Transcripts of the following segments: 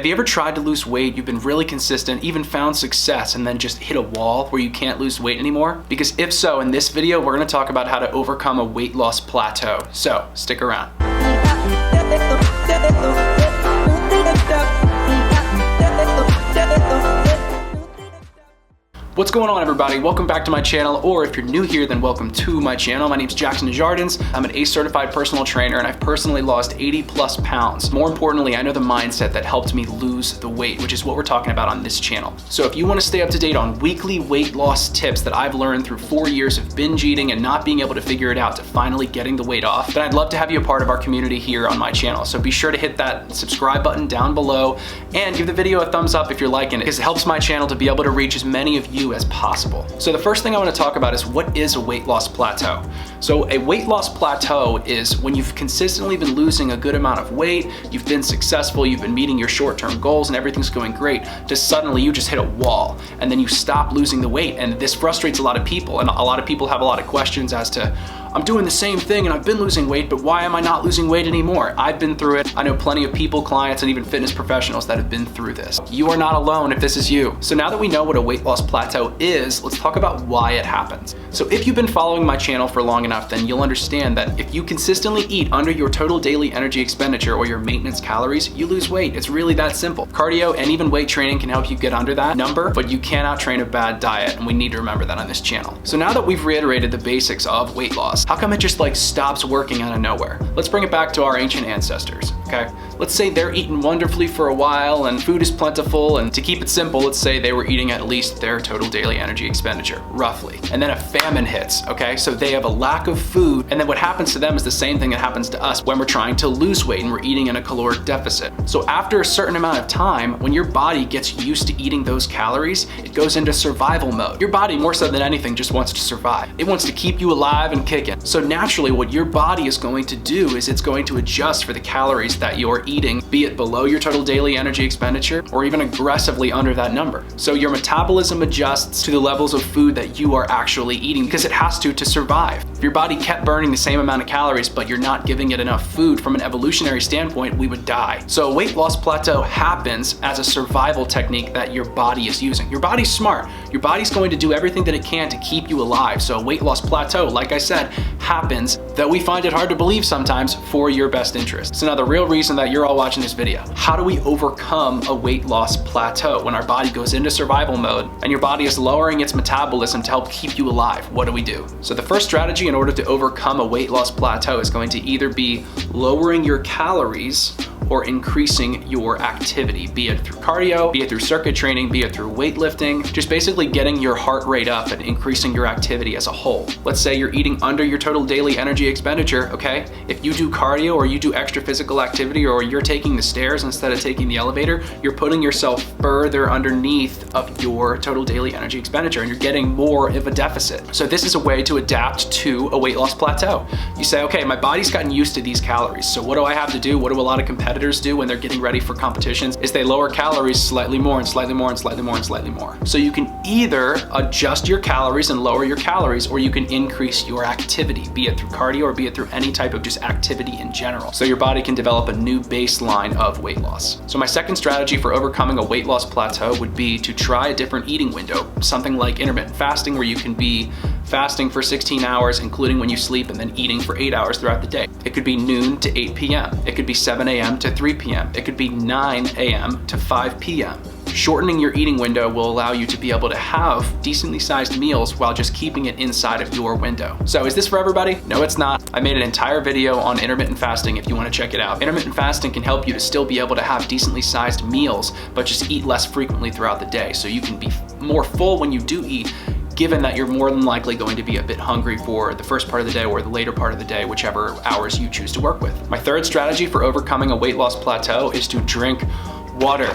Have you ever tried to lose weight, you've been really consistent, even found success, and then just hit a wall where you can't lose weight anymore? Because if so, in this video, we're gonna talk about how to overcome a weight loss plateau. So, stick around. What's going on, everybody? Welcome back to my channel, or if you're new here, then welcome to my channel. My name's Jackson Jardins. I'm an ACE certified personal trainer, and I've personally lost 80+ pounds. More importantly, I know the mindset that helped me lose the weight, which is what we're talking about on this channel. So if you want to stay up to date on weekly weight loss tips that I've learned through 4 years of binge eating and not being able to figure it out to finally getting the weight off, then I'd love to have you a part of our community here on my channel. So be sure to hit that subscribe button down below and give the video a thumbs up if you're liking it, because it helps my channel to be able to reach as many of you as possible. So the first thing I want to talk about is, what is a weight loss plateau? So a weight loss plateau is when you've consistently been losing a good amount of weight, you've been successful, you've been meeting your short-term goals and everything's going great, to suddenly you just hit a wall and then you stop losing the weight. And this frustrates a lot of people, and a lot of people have a lot of questions as to, I'm doing the same thing and I've been losing weight, but why am I not losing weight anymore? I've been through it. I know plenty of people, clients, and even fitness professionals that have been through this. You are not alone if this is you. So now that we know what a weight loss plateau is, let's talk about why it happens. So if you've been following my channel for long enough, then you'll understand that if you consistently eat under your total daily energy expenditure or your maintenance calories, you lose weight. It's really that simple. Cardio and even weight training can help you get under that number, but you cannot train a bad diet, and we need to remember that on this channel. So now that we've reiterated the basics of weight loss, how come it just stops working out of nowhere? Let's bring it back to our ancient ancestors, okay? Let's say they're eating wonderfully for a while and food is plentiful, and to keep it simple, let's say they were eating at least their total daily energy expenditure, roughly. And then a famine hits, okay? So they have a lack of food, and then what happens to them is the same thing that happens to us when we're trying to lose weight and we're eating in a caloric deficit. So after a certain amount of time, when your body gets used to eating those calories, it goes into survival mode. Your body, more so than anything, just wants to survive. It wants to keep you alive and kicking. So naturally, what your body is going to do is it's going to adjust for the calories that you're eating, be it below your total daily energy expenditure or even aggressively under that number. So your metabolism adjusts to the levels of food that you are actually eating, because it has to survive. If your body kept burning the same amount of calories, but you're not giving it enough food, from an evolutionary standpoint, we would die. So a weight loss plateau happens as a survival technique that your body is using. Your body's smart. Your body's going to do everything that it can to keep you alive. So a weight loss plateau, like I said, happens, though we find it hard to believe sometimes, for your best interest. So now the real reason that you're all watching this video, how do we overcome a weight loss plateau when our body goes into survival mode and your body is lowering its metabolism to help keep you alive? What do we do? So the first strategy in order to overcome a weight loss plateau is going to either be lowering your calories or increasing your activity, be it through cardio, be it through circuit training, be it through weightlifting, just basically getting your heart rate up and increasing your activity as a whole. Let's say you're eating under your total daily energy expenditure, okay? If you do cardio or you do extra physical activity, or you're taking the stairs instead of taking the elevator, you're putting yourself further underneath of your total daily energy expenditure and you're getting more of a deficit. So this is a way to adapt to a weight loss plateau. You say, okay, my body's gotten used to these calories, so what do I have to do? What do a lot of competitors do when they're getting ready for competitions? Is they lower calories slightly more and slightly more and slightly more and slightly more. So you can either adjust your calories and lower your calories, or you can increase your activity, be it through cardio or be it through any type of just activity in general. So your body can develop a new baseline of weight loss. So my second strategy for overcoming a weight loss plateau would be to try a different eating window, something like intermittent fasting, where you can be fasting for 16 hours, including when you sleep, and then eating for 8 hours throughout the day. It could be noon to 8 p.m. It could be 7 a.m. to 3 p.m. It could be 9 a.m. to 5 p.m. Shortening your eating window will allow you to be able to have decently sized meals while just keeping it inside of your window. So is this for everybody? No, it's not. I made an entire video on intermittent fasting if you want to check it out. Intermittent fasting can help you to still be able to have decently sized meals, but just eat less frequently throughout the day, so you can be more full when you do eat, given that you're more than likely going to be a bit hungry for the first part of the day or the later part of the day, whichever hours you choose to work with. My third strategy for overcoming a weight loss plateau is to drink water.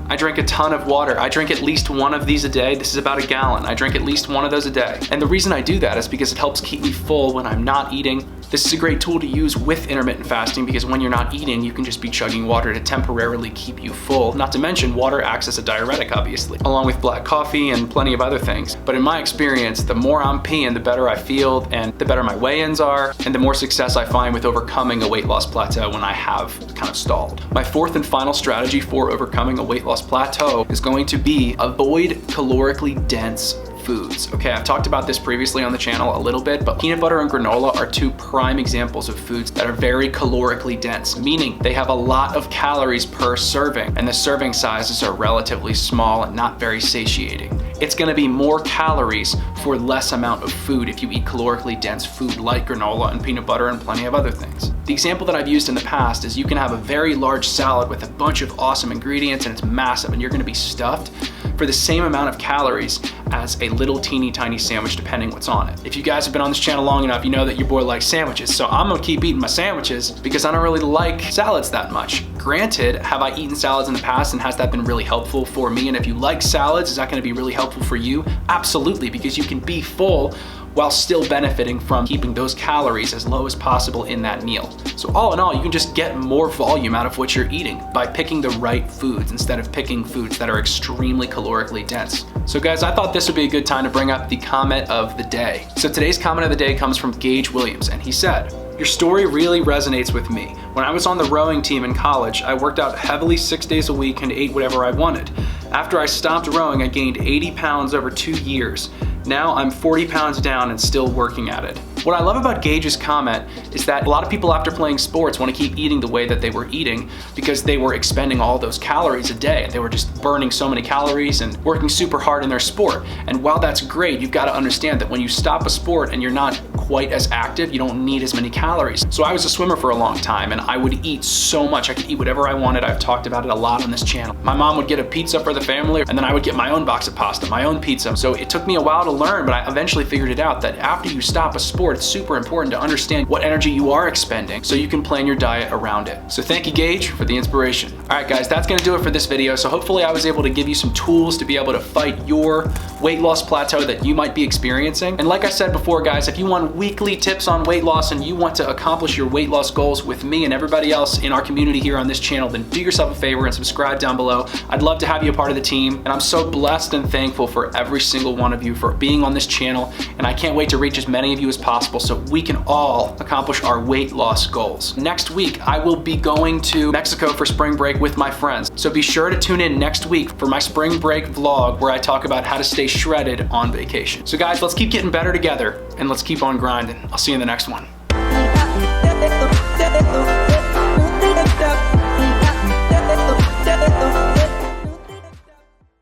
I drink a ton of water. I drink at least one of these a day. This is about a gallon. I drink at least one of those a day. And the reason I do that is because it helps keep me full when I'm not eating, This is a great tool to use with intermittent fasting because when you're not eating, you can just be chugging water to temporarily keep you full. Not to mention, water acts as a diuretic, obviously, along with black coffee and plenty of other things. But in my experience, the more I'm peeing, the better I feel, and the better my weigh-ins are, and the more success I find with overcoming a weight loss plateau when I have kind of stalled. My fourth and final strategy for overcoming a weight loss plateau is going to be avoid calorically dense foods. Okay, I've talked about this previously on the channel a little bit, but peanut butter and granola are two prime examples of foods that are very calorically dense, meaning they have a lot of calories per serving, and the serving sizes are relatively small and not very satiating. It's gonna be more calories for less amount of food if you eat calorically dense food like granola and peanut butter and plenty of other things. The example that I've used in the past is you can have a very large salad with a bunch of awesome ingredients and it's massive and you're gonna be stuffed for the same amount of calories as a little teeny tiny sandwich depending what's on it. If you guys have been on this channel long enough, you know that your boy likes sandwiches, so I'm gonna keep eating my sandwiches because I don't really like salads that much. Granted, have I eaten salads in the past and has that been really helpful for me? And if you like salads, is that gonna be really helpful for you? Absolutely, because you can be full while still benefiting from keeping those calories as low as possible in that meal. So all in all, you can just get more volume out of what you're eating by picking the right foods instead of picking foods that are extremely calorically dense. So guys, I thought this would be a good time to bring up the comment of the day. So today's comment of the day comes from Gage Williams, and he said, "Your story really resonates with me. When I was on the rowing team in college, I worked out heavily 6 days a week and ate whatever I wanted. After I stopped rowing, I gained 80 pounds over 2 years. Now I'm 40 pounds down and still working at it." What I love about Gage's comment is that a lot of people after playing sports want to keep eating the way that they were eating because they were expending all those calories a day. They were just burning so many calories and working super hard in their sport. And while that's great, you've got to understand that when you stop a sport and you're not quite as active, you don't need as many calories. So I was a swimmer for a long time and I would eat so much. I could eat whatever I wanted. I've talked about it a lot on this channel. My mom would get a pizza for the family and then I would get my own box of pasta, my own pizza. So it took me a while to learn, but I eventually figured it out that after you stop a sport, it's super important to understand what energy you are expending so you can plan your diet around it. So thank you, Gage, for the inspiration. All right, guys, that's gonna do it for this video. So hopefully I was able to give you some tools to be able to fight your weight loss plateau that you might be experiencing. And like I said before, guys, if you want weekly tips on weight loss and you want to accomplish your weight loss goals with me and everybody else in our community here on this channel, then do yourself a favor and subscribe down below. I'd love to have you a part of the team. And I'm so blessed and thankful for every single one of you for being on this channel. And I can't wait to reach as many of you as possible so we can all accomplish our weight loss goals. Next week, I will be going to Mexico for spring break with my friends. So be sure to tune in next week for my spring break vlog where I talk about how to stay shredded on vacation. So guys, let's keep getting better together and let's keep on grinding. I'll see you in the next one.